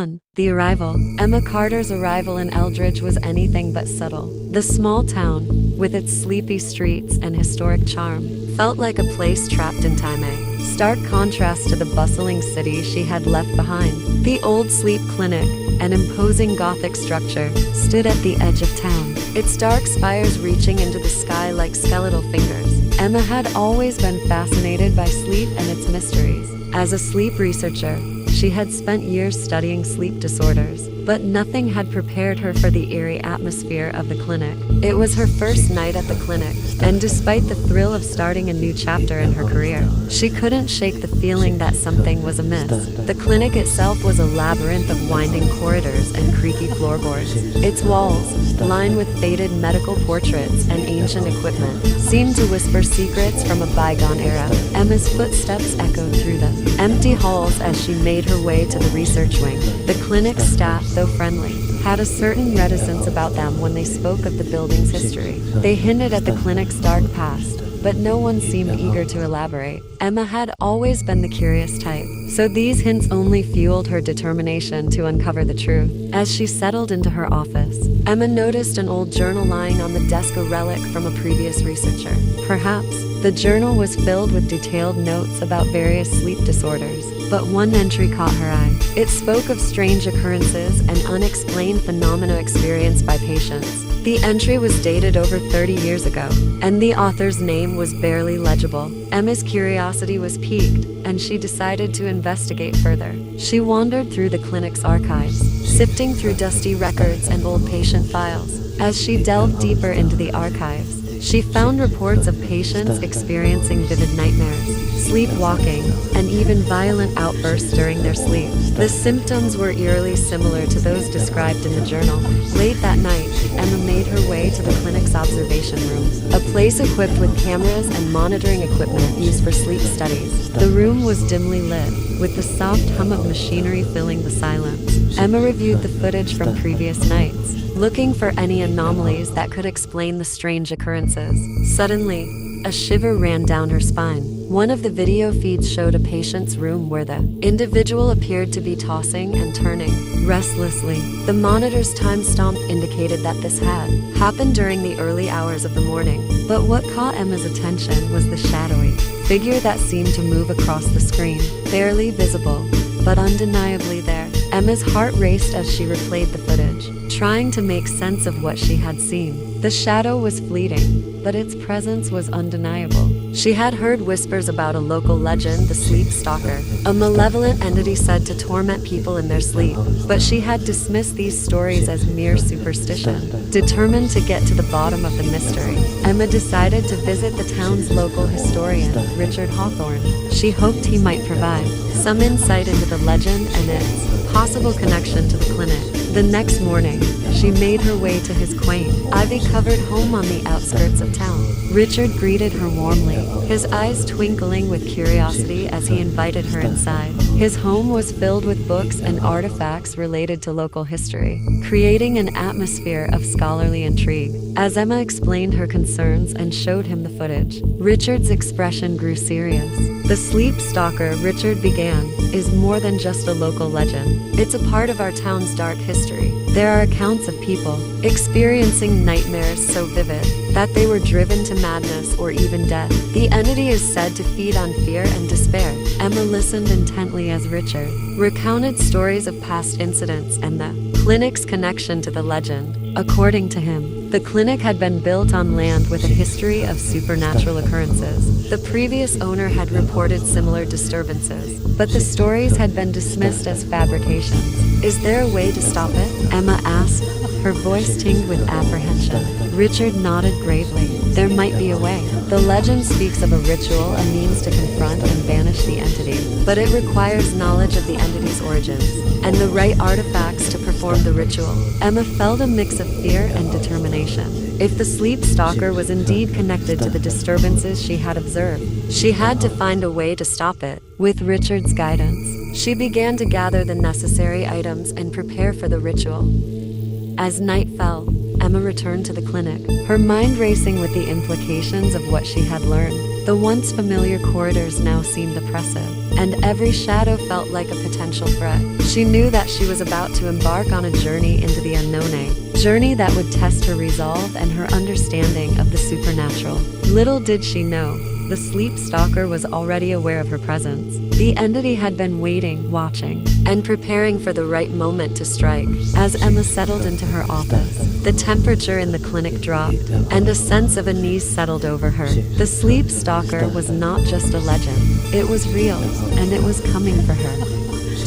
1. The arrival. Emma Carter's arrival in Eldridge was anything but subtle. The small town, with its sleepy streets and historic charm, felt like a place trapped in time, a stark contrast to the bustling city she had left behind. The old sleep clinic, an imposing Gothic structure, stood at the edge of town, its dark spires reaching into the sky like skeletal fingers. Emma had always been fascinated by sleep and its mysteries. As a sleep researcher, she had spent years studying sleep disorders, but nothing had prepared her for the eerie atmosphere of the clinic. It was her first night at the clinic, and despite the thrill of starting a new chapter in her career, she couldn't shake the feeling that something was amiss. The clinic itself was a labyrinth of winding corridors and creaky floorboards. Its walls, lined with faded medical portraits and ancient equipment, seemed to whisper secrets from a bygone era. Emma's footsteps echoed through the empty halls as she made her way to the research wing. The clinic's staff, though friendly, had a certain reticence about them when they spoke of the building's history. They hinted at the clinic's dark past, but no one seemed eager to elaborate. Emma had always been the curious type, so these hints only fueled her determination to uncover the truth. As she settled into her office, Emma noticed an old journal lying on the desk, a relic from a previous researcher. Perhaps the journal was filled with detailed notes about various sleep disorders, but one entry caught her eye. It spoke of strange occurrences and unexplained phenomena experienced by patients. The entry was dated over 30 years ago, and the author's name was barely legible. Emma's curiosity was piqued, and she decided to investigate further. She wandered through the clinic's archives, sifting through dusty records and old patient files. As she delved deeper into the archives, she found reports of patients experiencing vivid nightmares, sleepwalking, and even violent outbursts during their sleep. The symptoms were eerily similar to those described in the journal. Late that night, Emma made her way to the clinic's observation room, a place equipped with cameras and monitoring equipment used for sleep studies. The room was dimly lit, with the soft hum of machinery filling the silence. Emma reviewed the footage from previous nights, looking for any anomalies that could explain the strange occurrences. Suddenly, a shiver ran down her spine. One of the video feeds showed a patient's room where the individual appeared to be tossing and turning restlessly. The monitor's timestamp indicated that this had happened during the early hours of the morning. But what caught Emma's attention was the shadowy figure that seemed to move across the screen, barely visible, but undeniably there. Emma's heart raced as she replayed the footage, trying to make sense of what she had seen. The shadow was fleeting, but its presence was undeniable. She had heard whispers about a local legend, the sleep stalker, a malevolent entity said to torment people in their sleep, but she had dismissed these stories as mere superstition. Determined to get to the bottom of the mystery, Emma decided to visit the town's local historian, Richard Hawthorne. She hoped he might provide some insight into the legend and its possible connection to the clinic. The next morning, she made her way to his quaint, ivy-covered home on the outskirts of town. Richard greeted her warmly, his eyes twinkling with curiosity as he invited her inside. His home was filled with books and artifacts related to local history, creating an atmosphere of scholarly intrigue. As Emma explained her concerns and showed him the footage, Richard's expression grew serious. The sleep stalker, Richard began, is more than just a local legend. It's a part of our town's dark history. There are accounts of people experiencing nightmares so vivid that they were driven to madness or even death. The entity is said to feed on fear and despair. Emma listened intently as Richard recounted stories of past incidents and the clinic's connection to the legend. According to him, the clinic had been built on land with a history of supernatural occurrences. The previous owner had reported similar disturbances, but the stories had been dismissed as fabrications. Is there a way to stop it? Emma asked, her voice tinged with apprehension. Richard nodded gravely. There might be a way. The legend speaks of a ritual, a means to confront and banish the entity, but it requires knowledge of the entity's origins and the right artifacts to perform the ritual. Emma felt a mix of fear and determination. If the sleep stalker was indeed connected to the disturbances she had observed, she had to find a way to stop it. With Richard's guidance, she began to gather the necessary items and prepare for the ritual. As night fell, Emma returned to the clinic, her mind racing with the implications of what she had learned. The once familiar corridors now seemed oppressive, and every shadow felt like a potential threat. She knew that she was about to embark on a journey into the unknown, a journey that would test her resolve and her understanding of the supernatural. Little did she know, the sleep stalker was already aware of her presence. The entity had been waiting, watching, and preparing for the right moment to strike. As Emma settled into her office, the temperature in the clinic dropped, and a sense of unease settled over her. The sleep stalker was not just a legend, it was real, and it was coming for her.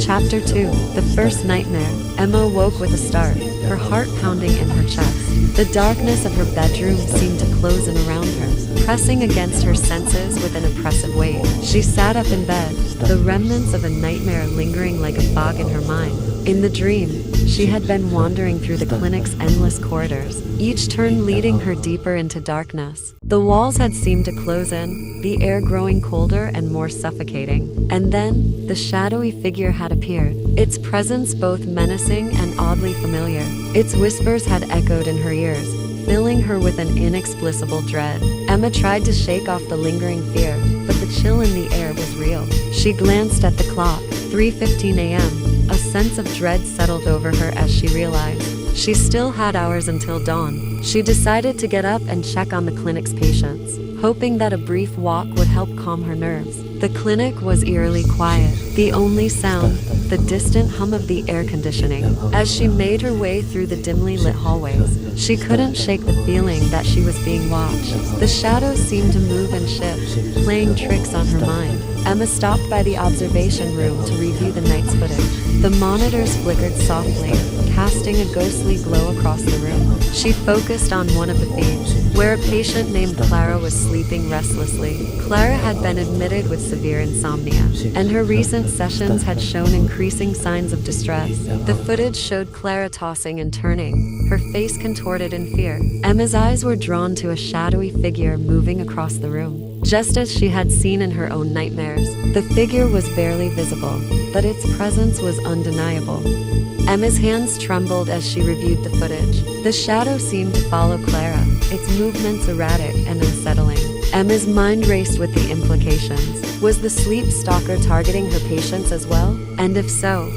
Chapter 2. The First Nightmare. Emma awoke with a start, her heart pounding in her chest. The darkness of her bedroom seemed to close in around her, pressing against her senses with an oppressive weight. She sat up in bed, the remnants of a nightmare lingering like a fog in her mind. In the dream, she had been wandering through the clinic's endless corridors, each turn leading her deeper into darkness. The walls had seemed to close in, the air growing colder and more suffocating. And then, the shadowy figure had appeared, its presence both menacing and oddly familiar. Its whispers had echoed in her ears, filling her with an inexplicable dread. Emma tried to shake off the lingering fear, but the chill in the air was real. She glanced at the clock, 3:15 a.m. A sense of dread settled over her as she realized she still had hours until dawn. She decided to get up and check on the clinic's patients, hoping that a brief walk would help calm her nerves. The clinic was eerily quiet, the only sound, the distant hum of the air conditioning. As she made her way through the dimly lit hallways, she couldn't shake the feeling that she was being watched. The shadows seemed to move and shift, playing tricks on her mind. Emma stopped by the observation room to review the night's footage. The monitors flickered softly, casting a ghostly glow across the room. She focused on one of the feeds, where a patient named Clara was sleeping restlessly. Clara had been admitted with severe insomnia, and her recent sessions had shown increasing signs of distress. The footage showed Clara tossing and turning, her face contorted in fear. Emma's eyes were drawn to a shadowy figure moving across the room. Just as she had seen in her own nightmares, the figure was barely visible, but its presence was undeniable. Emma's hands trembled as she reviewed the footage. The shadow seemed to follow Clara, its movements erratic and unsettling. Emma's mind raced with the implications. Was the sleep stalker targeting her patients as well? And if so,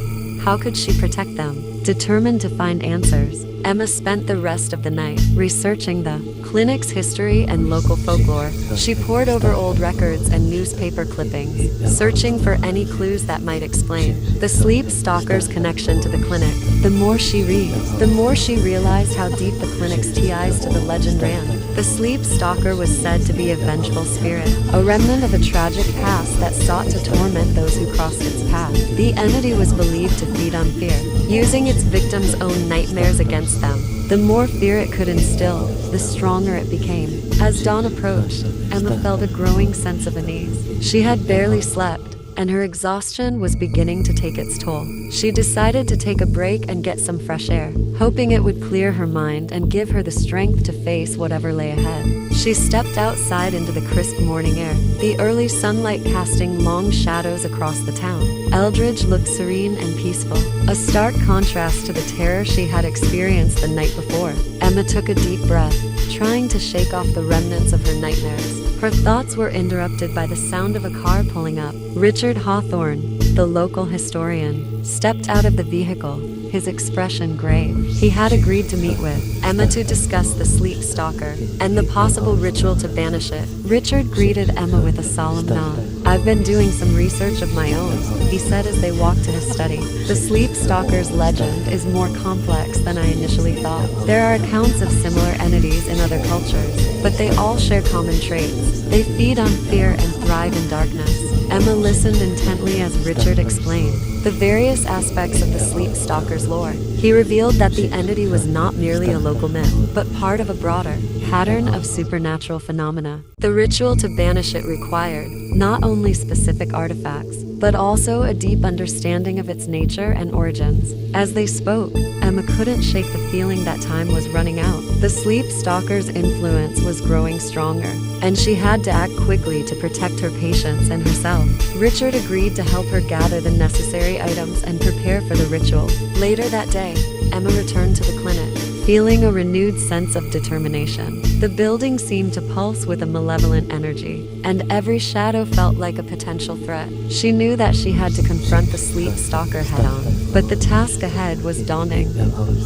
how could she protect them? Determined to find answers, Emma spent the rest of the night researching the clinic's history and local folklore. She pored over old records and newspaper clippings, searching for any clues that might explain the sleep stalker's connection to the clinic. The more she read, the more she realized how deep the clinic's ties to the legend ran. The sleep stalker was said to be a vengeful spirit, a remnant of a tragic past that sought to torment those who crossed its path. The entity was believed to feed on fear, using its victims' own nightmares against them. The more fear it could instill, the stronger it became. As dawn approached, Emma felt a growing sense of unease. She had barely slept, and her exhaustion was beginning to take its toll. She decided to take a break and get some fresh air, hoping it would clear her mind and give her the strength to face whatever lay ahead. She stepped outside into the crisp morning air, the early sunlight casting long shadows across the town. Eldridge looked serene and peaceful, a stark contrast to the terror she had experienced the night before. Emma took a deep breath, trying to shake off the remnants of her nightmares. Her thoughts were interrupted by the sound of a car pulling up. Richard Hawthorne, the local historian, stepped out of the vehicle, his expression grave. He had agreed to meet with Emma to discuss the sleep stalker and the possible ritual to banish it. Richard greeted Emma with a solemn nod. "I've been doing some research of my own," he said as they walked to his study. "The sleep stalker's legend is more complex than I initially thought. There are accounts of similar entities in other cultures, but they all share common traits. They feed on fear and thrive in darkness." Emma listened intently as Richard explained the various aspects of the sleep stalker's lore. He revealed that the entity was not merely a local myth, but part of a broader pattern of supernatural phenomena. The ritual to banish it required not only specific artifacts, but also a deep understanding of its nature and origins. As they spoke, Emma couldn't shake the feeling that time was running out. The sleep stalker's influence was growing stronger, and she had to act quickly to protect her patients and herself. Richard agreed to help her gather the necessary items and prepare for the ritual. Later that day, Emma returned to the clinic, feeling a renewed sense of determination. The building seemed to pulse with a malevolent energy, and every shadow felt like a potential threat. She knew that she had to confront the sleep stalker head-on, but the task ahead was daunting.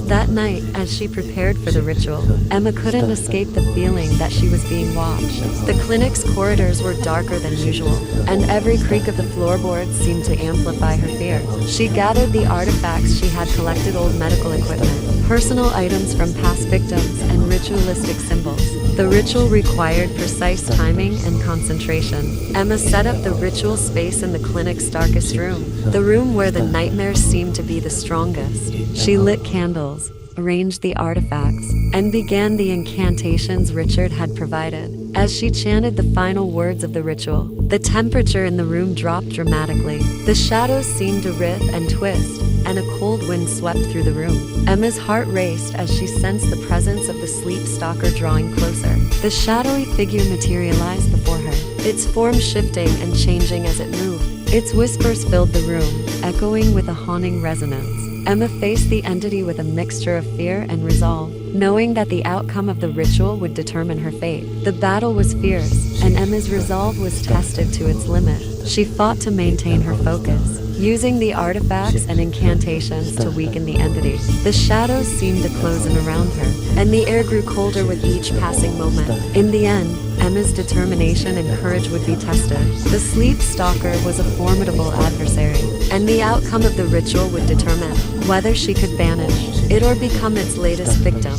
That night, as she prepared for the ritual, Emma couldn't escape the feeling that she was being watched. The clinic's corridors were darker than usual, and every creak of the floorboards seemed to amplify her fear. She gathered the artifacts she had collected: old medical equipment, personal items from past victims, and ritualistic symbols. The ritual required precise timing and concentration. Emma set up the ritual space in the clinic's darkest room, the room where the nightmares seemed to be the strongest. She lit candles, arranged the artifacts, and began the incantations Richard had provided. As she chanted the final words of the ritual, the temperature in the room dropped dramatically. The shadows seemed to writhe and twist, and a cold wind swept through the room. Emma's heart raced as she sensed the presence of the sleep stalker drawing closer. The shadowy figure materialized before her, its form shifting and changing as it moved. Its whispers filled the room, echoing with a haunting resonance. Emma faced the entity with a mixture of fear and resolve, knowing that the outcome of the ritual would determine her fate. The battle was fierce, and Emma's resolve was tested to its limit. She fought to maintain her focus, using the artifacts and incantations to weaken the entity. The shadows seemed to close in around her, and the air grew colder with each passing moment. In the end, Emma's determination and courage would be tested. The sleep stalker was a formidable adversary, and the outcome of the ritual would determine whether she could banish it or become its latest victim.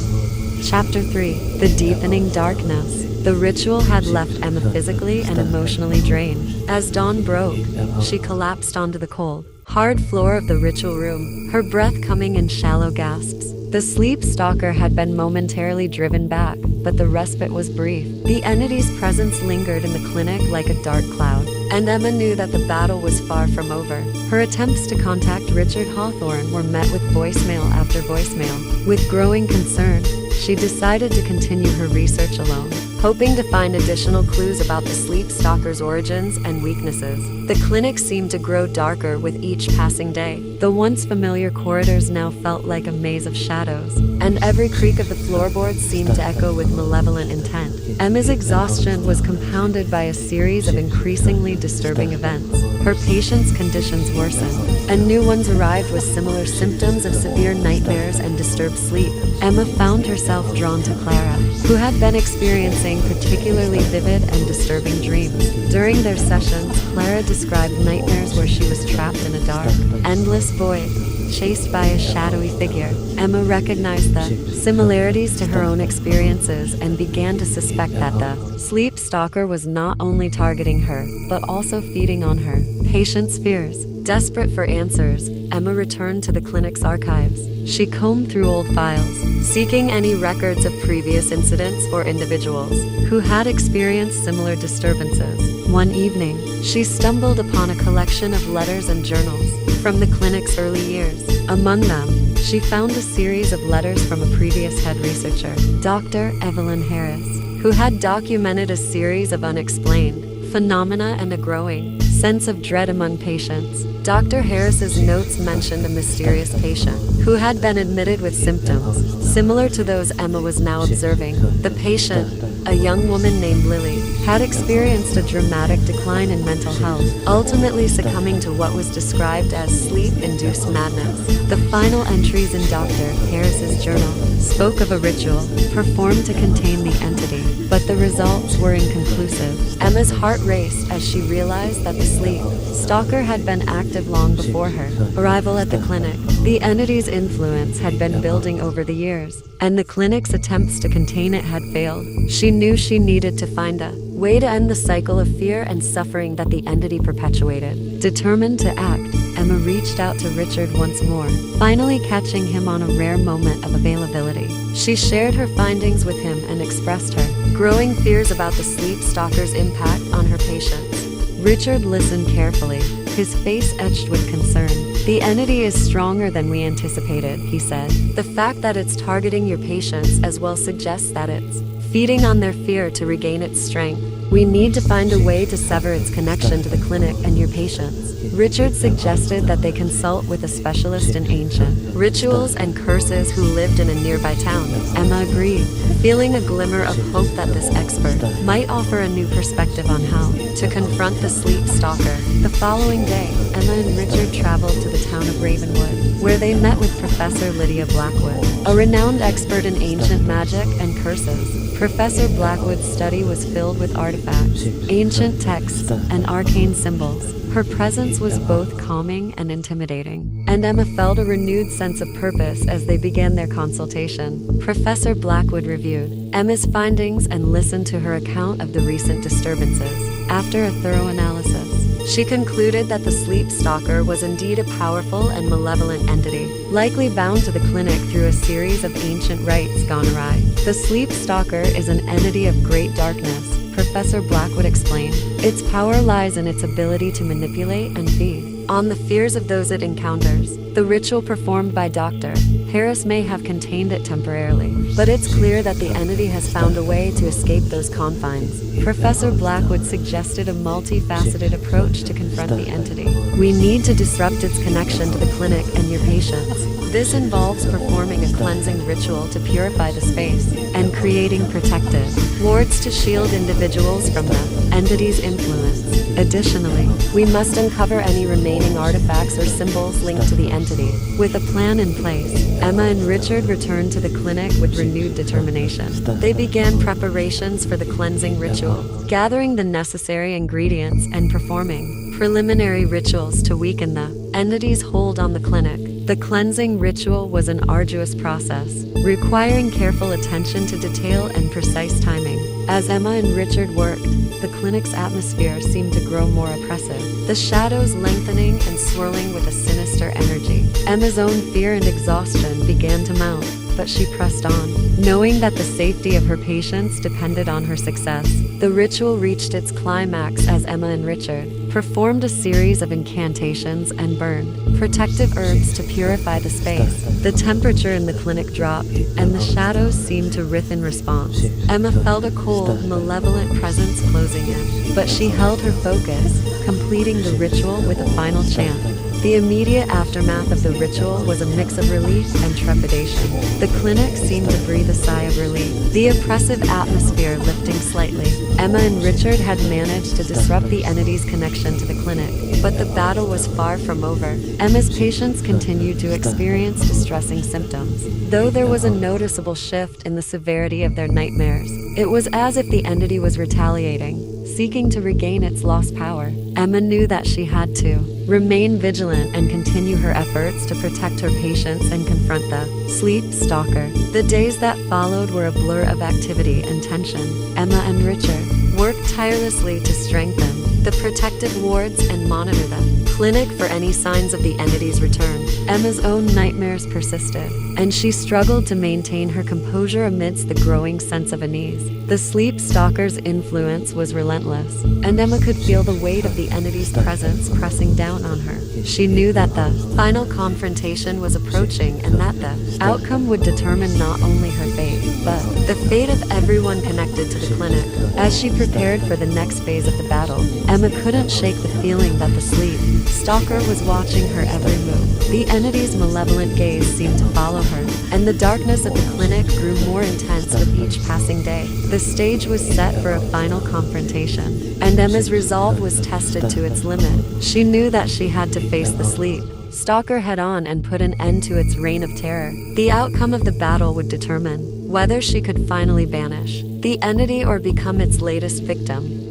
Chapter 3. The Deepening Darkness. The ritual had left Emma physically and emotionally drained. As dawn broke, she collapsed onto the cold, hard floor of the ritual room, her breath coming in shallow gasps. The sleep stalker had been momentarily driven back, but the respite was brief. The entity's presence lingered in the clinic like a dark cloud, and Emma knew that the battle was far from over. Her attempts to contact Richard Hawthorne were met with voicemail after voicemail. With growing concern, she decided to continue her research alone, hoping to find additional clues about the sleep stalker's origins and weaknesses. The clinic seemed to grow darker with each passing day. The once familiar corridors now felt like a maze of shadows, and every creak of the floorboards seemed to echo with malevolent intent. Emma's exhaustion was compounded by a series of increasingly disturbing events. Her patient's conditions worsened, and new ones arrived with similar symptoms of severe nightmares and disturbed sleep. Emma found herself drawn to Clara, who had been experiencing particularly vivid and disturbing dreams. During their sessions, Clara described nightmares where she was trapped in a dark, endless void, chased by a shadowy figure. Emma recognized the similarities to her own experiences and began to suspect that the sleep stalker was not only targeting her, but also feeding on her patient's fears. Desperate for answers, Emma returned to the clinic's archives. She combed through old files, seeking any records of previous incidents or individuals who had experienced similar disturbances. One evening, she stumbled upon a collection of letters and journals from the clinic's early years. Among them, she found a series of letters from a previous head researcher, Dr. Evelyn Harris, who had documented a series of unexplained phenomena and a growing sense of dread among patients. Dr. Harris's notes mentioned a mysterious patient who had been admitted with symptoms similar to those Emma was now observing. The patient, a young woman named Lily, had experienced a dramatic decline in mental health, ultimately succumbing to what was described as sleep-induced madness. The final entries in Dr. Harris's journal spoke of a ritual performed to contain the entity, but the results were inconclusive. Emma's heart raced as she realized that the sleep stalker had been active long before her arrival at the clinic. The entity's influence had been building over the years, and the clinic's attempts to contain it had failed. She knew she needed to find a way to end the cycle of fear and suffering that the entity perpetuated. Determined to act, Emma reached out to Richard once more, finally catching him on a rare moment of availability. She shared her findings with him and expressed her growing fears about the sleep stalker's impact on her patients. Richard listened carefully, his face etched with concern. "The entity is stronger than we anticipated," he said. "The fact that it's targeting your patients as well suggests that it's feeding on their fear to regain its strength." We need to find a way to sever its connection to the clinic and your patients. Richard suggested that they consult with a specialist in ancient rituals and curses who lived in a nearby town. Emma agreed, feeling a glimmer of hope that this expert might offer a new perspective on how to confront the sleep stalker. The following day, Emma and Richard traveled to the town of Ravenwood, where they met with Professor Lydia Blackwood, a renowned expert in ancient magic and curses. Professor Blackwood's study was filled with artifacts, ancient texts, and arcane symbols. Her presence was both calming and intimidating, and Emma felt a renewed sense of purpose as they began their consultation. Professor Blackwood reviewed Emma's findings and listened to her account of the recent disturbances. After a thorough analysis, she concluded that the sleep stalker was indeed a powerful and malevolent entity, likely bound to the clinic through a series of ancient rites gone awry. The sleep stalker is an entity of great darkness, Professor Blackwood explained. Its power lies in its ability to manipulate and feed on the fears of those it encounters. The ritual performed by Dr. Harris may have contained it temporarily, but it's clear that the entity has found a way to escape those confines. Professor Blackwood suggested a multifaceted approach to confront the entity. We need to disrupt its connection to the clinic and your patients. This involves performing a cleansing ritual to purify the space and creating protective wards to shield individuals from the entity's influence. Additionally, we must uncover any remaining artifacts or symbols linked to the entity. With a plan in place, Emma and Richard returned to the clinic with renewed determination. They began preparations for the cleansing ritual, gathering the necessary ingredients and performing preliminary rituals to weaken the entity's hold on the clinic. The cleansing ritual was an arduous process, requiring careful attention to detail and precise timing. As Emma and Richard worked, the clinic's atmosphere seemed to grow more oppressive, the shadows lengthening and swirling with a sinister energy. Emma's own fear and exhaustion began to mount, but she pressed on, knowing that the safety of her patients depended on her success. The ritual reached its climax as Emma and Richard performed a series of incantations and burned protective herbs to purify the space. The temperature in the clinic dropped, and the shadows seemed to writhe in response. Emma felt a cold, malevolent presence closing in, but she held her focus, completing the ritual with a final chant. The immediate aftermath of the ritual was a mix of relief and trepidation. The clinic seemed to breathe a sigh of relief, the oppressive atmosphere lifting slightly. Emma and Richard had managed to disrupt the entity's connection to the clinic, but the battle was far from over. Emma's patients continued to experience distressing symptoms, though there was a noticeable shift in the severity of their nightmares. It was as if the entity was retaliating, seeking to regain its lost power. Emma knew that she had to remain vigilant and continue her efforts to protect her patients and confront the sleep stalker. The days that followed were a blur of activity and tension. Emma and Richard worked tirelessly to strengthen the protective wards and monitor the clinic for any signs of the entity's return. Emma's own nightmares persisted, and she struggled to maintain her composure amidst the growing sense of unease. The sleep stalker's influence was relentless, and Emma could feel the weight of the entity's presence pressing down on her. She knew that the final confrontation was approaching and that the outcome would determine not only her fate, but the fate of everyone connected to the clinic. As she prepared for the next phase of the battle, Emma couldn't shake the feeling that the sleep stalker was watching her every move. The entity's malevolent gaze seemed to follow her, and the darkness of the clinic grew more intense with each passing day. The stage was set for a final confrontation, and Emma's resolve was tested to its limit. She knew that she had to face the sleep stalker head-on and put an end to its reign of terror. The outcome of the battle would determine whether she could finally banish the entity or become its latest victim.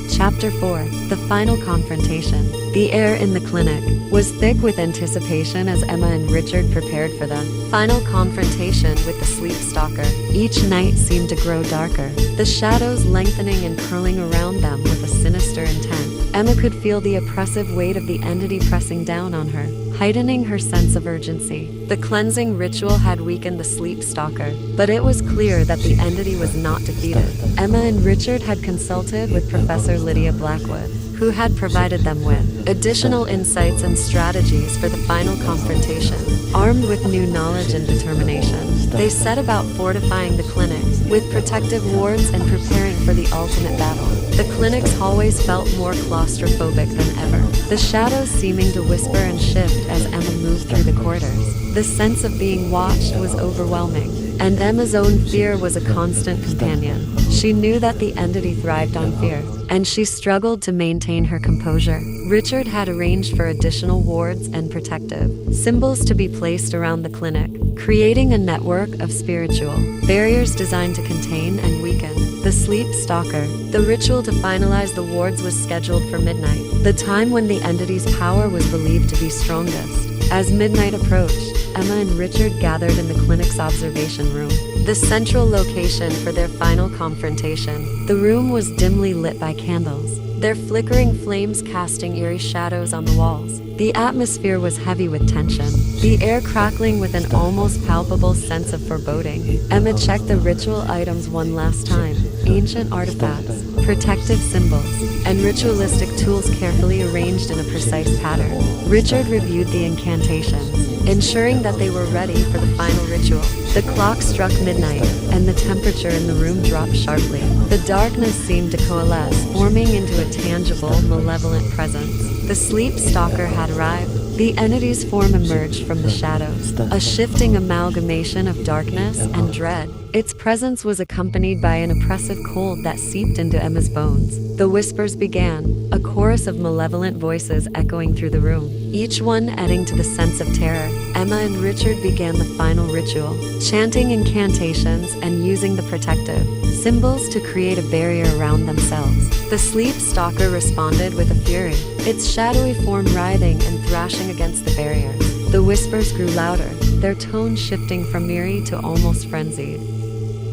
Chapter 4. The Final Confrontation. The air in the clinic was thick with anticipation as Emma and Richard prepared for the final confrontation with the sleep stalker. Each night seemed to grow darker, the shadows lengthening and curling around them with a sinister intent. Emma could feel the oppressive weight of the entity pressing down on her, heightening her sense of urgency. The cleansing ritual had weakened the sleep stalker, but it was clear that the entity was not defeated. Emma and Richard had consulted with Professor Lydia Blackwood, who had provided them with additional insights and strategies for the final confrontation. Armed with new knowledge and determination, They set about fortifying the clinic with protective wards and preparing for the ultimate battle. The clinic's hallways felt more claustrophobic than ever, the shadows seeming to whisper and shift as Emma moved through the corridors. The sense of being watched was overwhelming, and Emma's own fear was a constant companion. She knew that the entity thrived on fear, and she struggled to maintain her composure. Richard had arranged for additional wards and protective symbols to be placed around the clinic, creating a network of spiritual barriers designed to contain and weaken the sleep stalker. The ritual to finalize the wards was scheduled for midnight, the time when the entity's power was believed to be strongest. As midnight approached, Emma and Richard gathered in the clinic's observation room, the central location for their final confrontation. The room was dimly lit by candles, their flickering flames casting eerie shadows on the walls. The atmosphere was heavy with tension, the air crackling with an almost palpable sense of foreboding. Emma checked the ritual items one last time, ancient artifacts, protective symbols, and ritualistic tools carefully arranged in a precise pattern. Richard reviewed the incantations, ensuring that they were ready for the final ritual. The clock struck midnight, and the temperature in the room dropped sharply. The darkness seemed to coalesce, forming into a tangible, malevolent presence. The sleep stalker had arrived. The entity's form emerged from the shadows, a shifting amalgamation of darkness and dread. Its presence was accompanied by an oppressive cold that seeped into Emma's bones. The whispers began, a chorus of malevolent voices echoing through the room, each one adding to the sense of terror. Emma and Richard began the final ritual, chanting incantations and using the protective symbols to create a barrier around themselves. The sleep stalker responded with a fury, its shadowy form writhing and thrashing against the barriers. The whispers grew louder, their tone shifting from eerie to almost frenzied.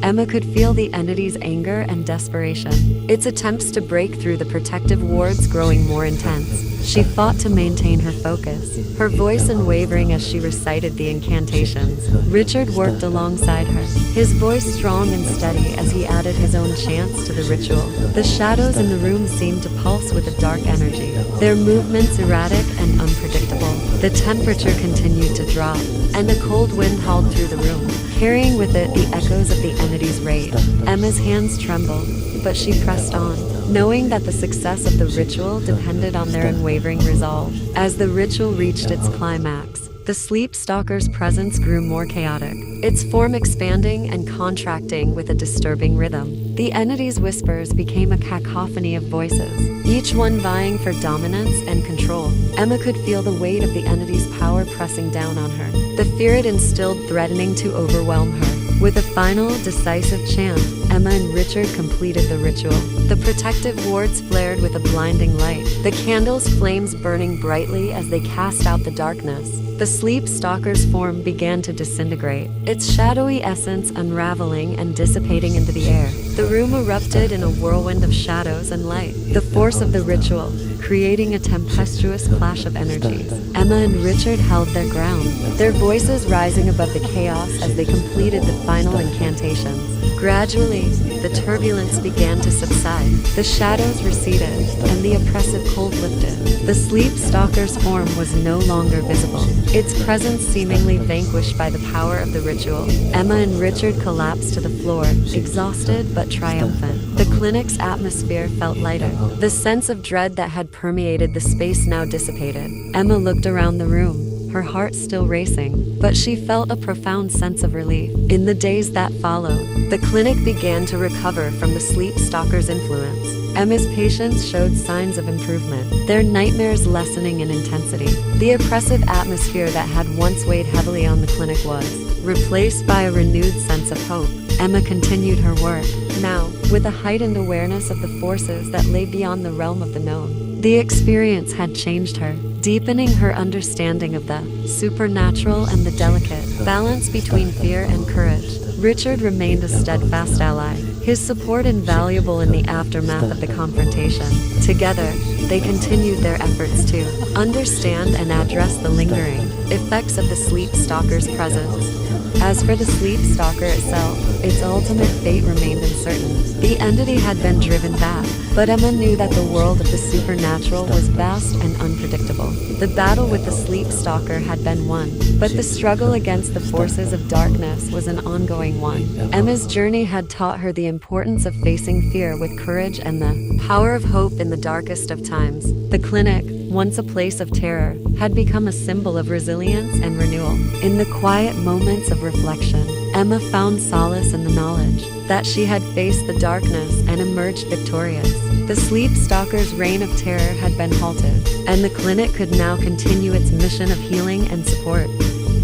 Emma could feel the entity's anger and desperation, its attempts to break through the protective wards growing more intense. She fought to maintain her focus, her voice unwavering as she recited the incantations. Richard worked alongside her, his voice strong and steady as he added his own chants to the ritual. The shadows in the room seemed to pulse with a dark energy, their movements erratic and unpredictable. The temperature continued to drop, and a cold wind howled through the room, carrying with it the echoes of the entity's rage. Emma's hands trembled, but she pressed on, knowing that the success of the ritual depended on their unwavering resolve. As the ritual reached its climax, the sleep stalker's presence grew more chaotic, its form expanding and contracting with a disturbing rhythm. The entity's whispers became a cacophony of voices, each one vying for dominance and control. Emma could feel the weight of the entity's power pressing down on her, the fear it instilled threatening to overwhelm her. With a final, decisive chant, Emma and Richard completed the ritual. The protective wards flared with a blinding light, the candles' flames burning brightly as they cast out the darkness. The sleep stalker's form began to disintegrate, its shadowy essence unraveling and dissipating into the air. The room erupted in a whirlwind of shadows and light, the force of the ritual creating a tempestuous clash of energies. Emma and Richard held their ground, their voices rising above the chaos as they completed the final incantations. Gradually, the turbulence began to subside, the shadows receded, and the oppressive cold lifted. The sleep stalker's form was no longer visible, its presence seemingly vanquished by the power of the ritual. Emma and Richard collapsed to the floor, exhausted but triumphant. The clinic's atmosphere felt lighter, the sense of dread that had permeated the space now dissipated. Emma looked around the room, her heart still racing, but she felt a profound sense of relief. In the days that followed, the clinic began to recover from the sleep stalker's influence. Emma's patients showed signs of improvement, their nightmares lessening in intensity. The oppressive atmosphere that had once weighed heavily on the clinic was replaced by a renewed sense of hope. Emma continued her work, now with a heightened awareness of the forces that lay beyond the realm of the known. The experience had changed her, deepening her understanding of the supernatural and the delicate balance between fear and courage. Richard remained a steadfast ally, his support invaluable in the aftermath of the confrontation. Together, they continued their efforts to understand and address the lingering effects of the sleep stalker's presence. As for the sleep stalker itself, its ultimate fate remained uncertain. The entity had been driven back, but Emma knew that the world of the supernatural was vast and unpredictable. The battle with the sleep stalker had been won, but the struggle against the forces of darkness was an ongoing one. Emma's journey had taught her the importance of facing fear with courage and the power of hope in the darkest of times. The clinic, once a place of terror, had become a symbol of resilience and renewal. In the quiet moments of reflection, Emma found solace in the knowledge that she had faced the darkness and emerged victorious. The sleep stalker's reign of terror had been halted, and the clinic could now continue its mission of healing and support.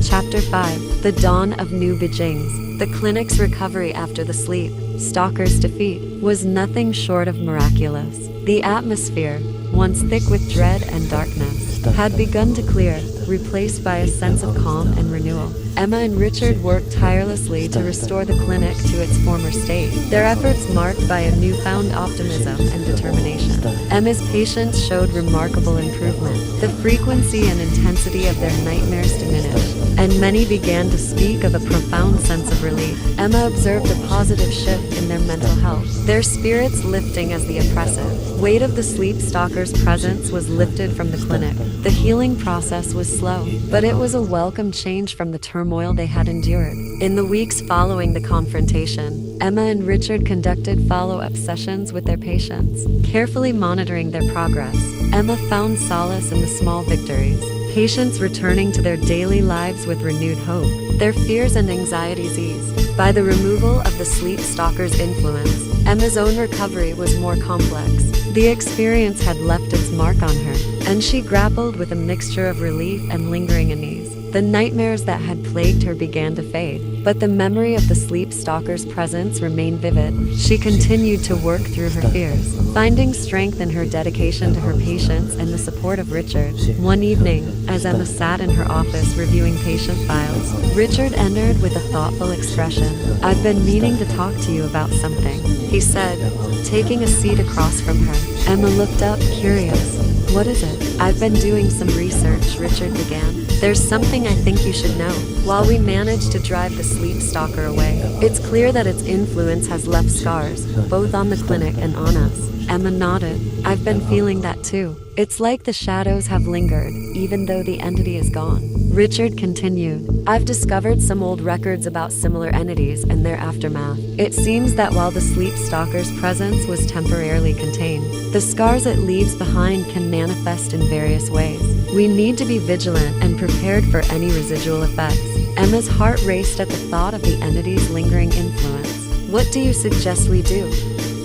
Chapter 5: The Dawn of New Beginnings. The clinic's recovery after the sleep stalker's defeat was nothing short of miraculous. The atmosphere, once thick with dread and darkness, had begun to clear, replaced by a sense of calm and renewal. Emma and Richard worked tirelessly to restore the clinic to its former state, their efforts marked by a newfound optimism and determination. Emma's patients showed remarkable improvement. The frequency and intensity of their nightmares diminished, and many began to speak of a profound sense of relief. Emma observed a positive shift in their mental health, their spirits lifting as the oppressive weight of the sleep stalker's presence was lifted from the clinic. The healing process was slow, but it was a welcome change from the turmoil they had endured. In the weeks following the confrontation, Emma and Richard conducted follow-up sessions with their patients, carefully monitoring their progress. Emma found solace in the small victories, patients returning to their daily lives with renewed hope, their fears and anxieties eased. By the removal of the sleep stalker's influence, Emma's own recovery was more complex. The experience had left its mark on her, and she grappled with a mixture of relief and lingering unease. The nightmares that had plagued her began to fade, but the memory of the sleep stalker's presence remained vivid. She continued to work through her fears, finding strength in her dedication to her patients and the support of Richard. One evening, as Emma sat in her office reviewing patient files, Richard entered with a thoughtful expression. "I've been meaning to talk to you about something," he said, taking a seat across from her. Emma looked up, curious. "What is it?" "I've been doing some research," Richard began. "There's something I think you should know. While we managed to drive the sleep stalker away, it's clear that its influence has left scars, both on the clinic and on us." Emma nodded. "I've been feeling that too. It's like the shadows have lingered, even though the entity is gone." Richard continued, "I've discovered some old records about similar entities and their aftermath. It seems that while the sleep stalker's presence was temporarily contained, the scars it leaves behind can manifest in various ways. We need to be vigilant and prepared for any residual effects." Emma's heart raced at the thought of the entity's lingering influence. "What do you suggest we do?"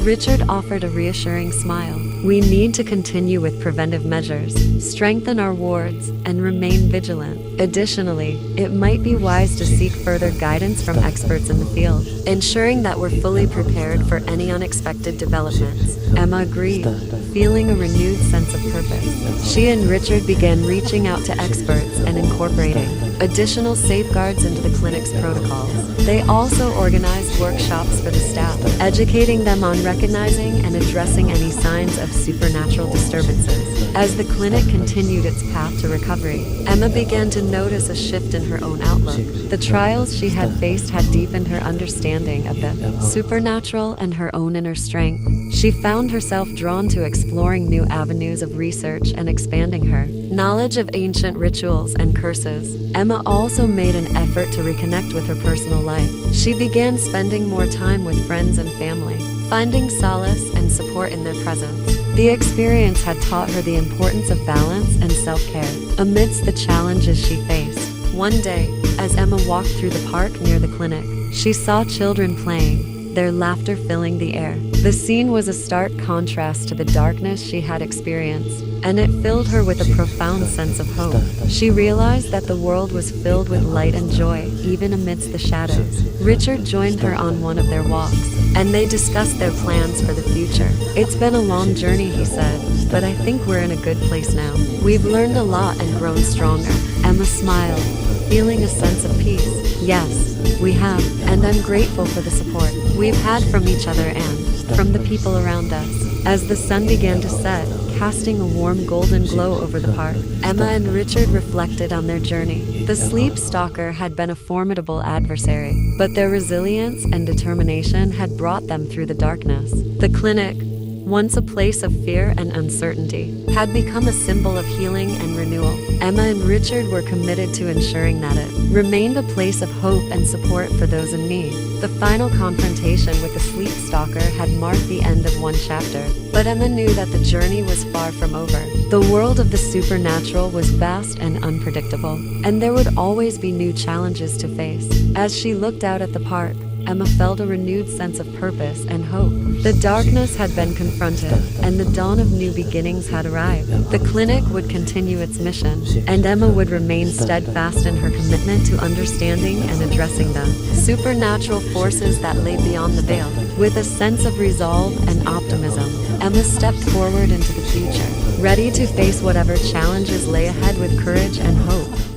Richard offered a reassuring smile. "We need to continue with preventive measures, strengthen our wards, and remain vigilant. Additionally, it might be wise to seek further guidance from experts in the field, ensuring that we're fully prepared for any unexpected developments." Emma agreed, feeling a renewed sense of purpose. She and Richard began reaching out to experts and incorporating additional safeguards into the clinic's protocols. They also organized workshops for the staff, educating them on recognizing and addressing any signs of supernatural disturbances. As the clinic continued its path to recovery, Emma began to notice a shift in her own outlook. The trials she had faced had deepened her understanding of the supernatural and her own inner strength. She found herself drawn to exploring new avenues of research and expanding her knowledge of ancient rituals and curses. Emma also made an effort to reconnect with her personal life. She began spending more time with friends and family, finding solace and support in their presence. The experience had taught her the importance of balance and self-care amidst the challenges she faced. One day, as Emma walked through the park near the clinic, she saw children playing, their laughter filling the air. The scene was a stark contrast to the darkness she had experienced, and it filled her with a profound sense of hope. She realized that the world was filled with light and joy, even amidst the shadows. Richard joined her on one of their walks, and they discussed their plans for the future. "It's been a long journey," he said, "but I think we're in a good place now. We've learned a lot and grown stronger." Emma smiled, feeling a sense of peace. "Yes, we have, and I'm grateful for the support we've had from each other and from the people around us." As the sun began to set, casting a warm golden glow over the park. Emma and Richard reflected on their journey. The sleep stalker had been a formidable adversary, but their resilience and determination had brought them through the darkness. The clinic, once a place of fear and uncertainty, had become a symbol of healing and renewal. Emma and Richard were committed to ensuring that it remained a place of hope and support for those in need. The final confrontation with the sleep stalker had marked the end of one chapter, but Emma knew that the journey was far from over. The world of the supernatural was vast and unpredictable, and there would always be new challenges to face. As she looked out at the park, Emma felt a renewed sense of purpose and hope. The darkness had been confronted, and the dawn of new beginnings had arrived. The clinic would continue its mission, and Emma would remain steadfast in her commitment to understanding and addressing the supernatural forces that lay beyond the veil. With a sense of resolve and optimism, Emma stepped forward into the future, ready to face whatever challenges lay ahead with courage and hope.